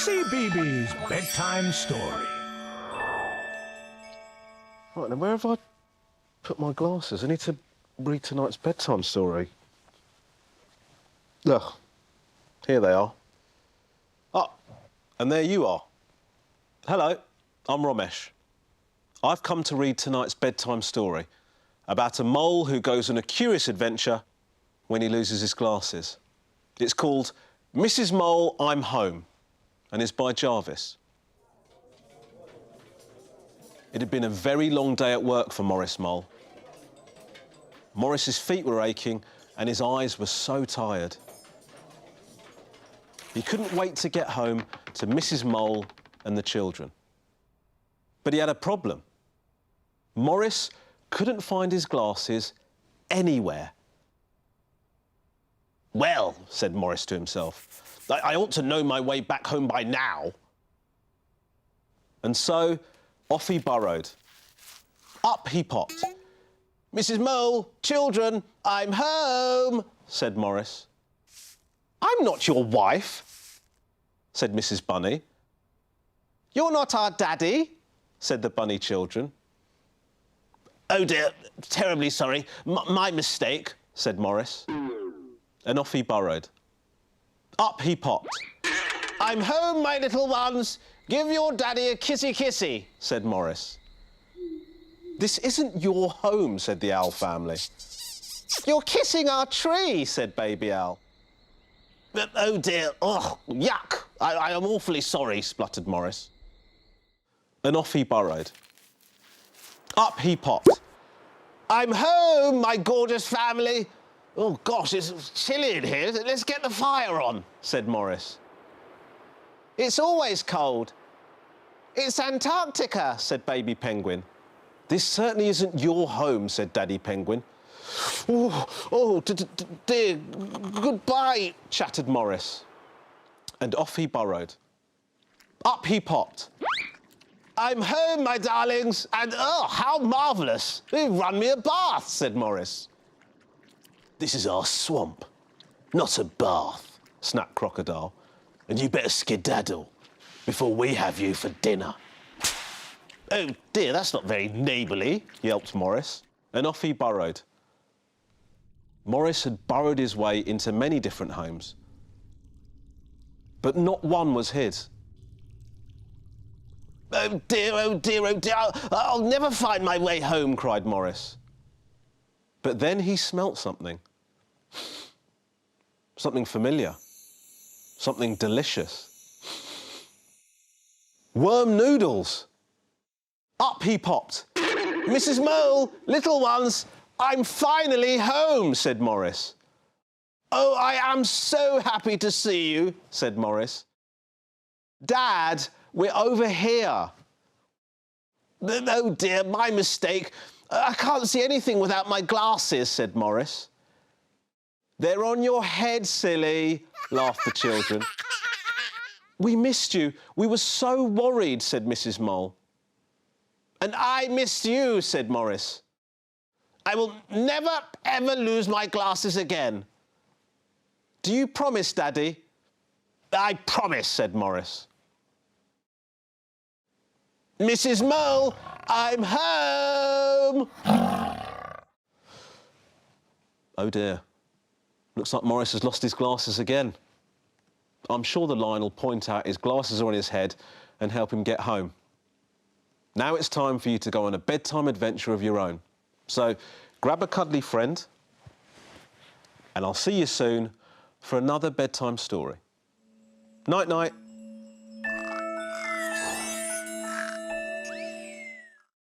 Cbeebies Bedtime Story. Right, now where have I put my glasses? I need to read tonight's bedtime story. Ugh, here they are. Oh, and there you are. Hello, I'm Romesh. I've come to read tonight's bedtime story about a mole who goes on a curious adventure when he loses his glasses. It's called Mrs. Mole, I'm Home, and it's by Jarvis. It had been a very long day at work for Morris Mole. Morris's feet were aching and his eyes were so tired. He couldn't wait to get home to Mrs. Mole and the children. But he had a problem. Morris couldn't find his glasses anywhere. "Well," said Morris to himself, I ought to know my way back home by now." And so off he burrowed. Up he popped. "Mrs. Mole, children, I'm home," said Morris. "I'm not your wife," said Mrs. Bunny. "You're not our daddy," said the bunny children. "Oh dear, terribly sorry, my mistake," said Morris. And off he burrowed. Up he popped. "I'm home, my little ones. Give your daddy a kissy-kissy," said Morris. "This isn't your home," said the owl family. "You're kissing our tree," said Baby Owl. "Oh dear, ugh, yuck. I am awfully sorry," spluttered Morris. And off he burrowed. Up he popped. "I'm home, my gorgeous family. Oh, gosh, it's chilly in here. Let's get the fire on," said Morris. "It's always cold." "It's Antarctica," said Baby Penguin. "This certainly isn't your home," said Daddy Penguin. Dear, goodbye," chattered Morris. And off he burrowed. Up he popped. "I'm home, my darlings, and oh, how marvellous. You've run me a bath," said Morris. "This is our swamp, not a bath," snapped Crocodile. "And you better skedaddle before we have you for dinner." "Oh dear, that's not very neighbourly," yelped Morris, and off he burrowed. Morris had burrowed his way into many different homes, but not one was his. "Oh dear, oh dear, oh dear, I'll never find my way home," cried Morris. But then he smelt something. Something familiar. Something delicious. Worm noodles. Up he popped. "Mrs. Mole, little ones, I'm finally home," said Morris. "Oh, I am so happy to see you," said Morris. "Dad, we're over here." "Oh dear, my mistake. I can't see anything without my glasses," said Morris. "They're on your head, silly," laughed the children. "We missed you. We were so worried," said Mrs. Mole. "And I missed you," said Morris. "I will never, ever lose my glasses again." "Do you promise, Daddy?" "I promise," said Morris. "Mrs. Mole, I'm home!" Oh dear. Looks like Morris has lost his glasses again. I'm sure the lion will point out his glasses are on his head and help him get home. Now it's time for you to go on a bedtime adventure of your own. So grab a cuddly friend and I'll see you soon for another bedtime story. Night-night.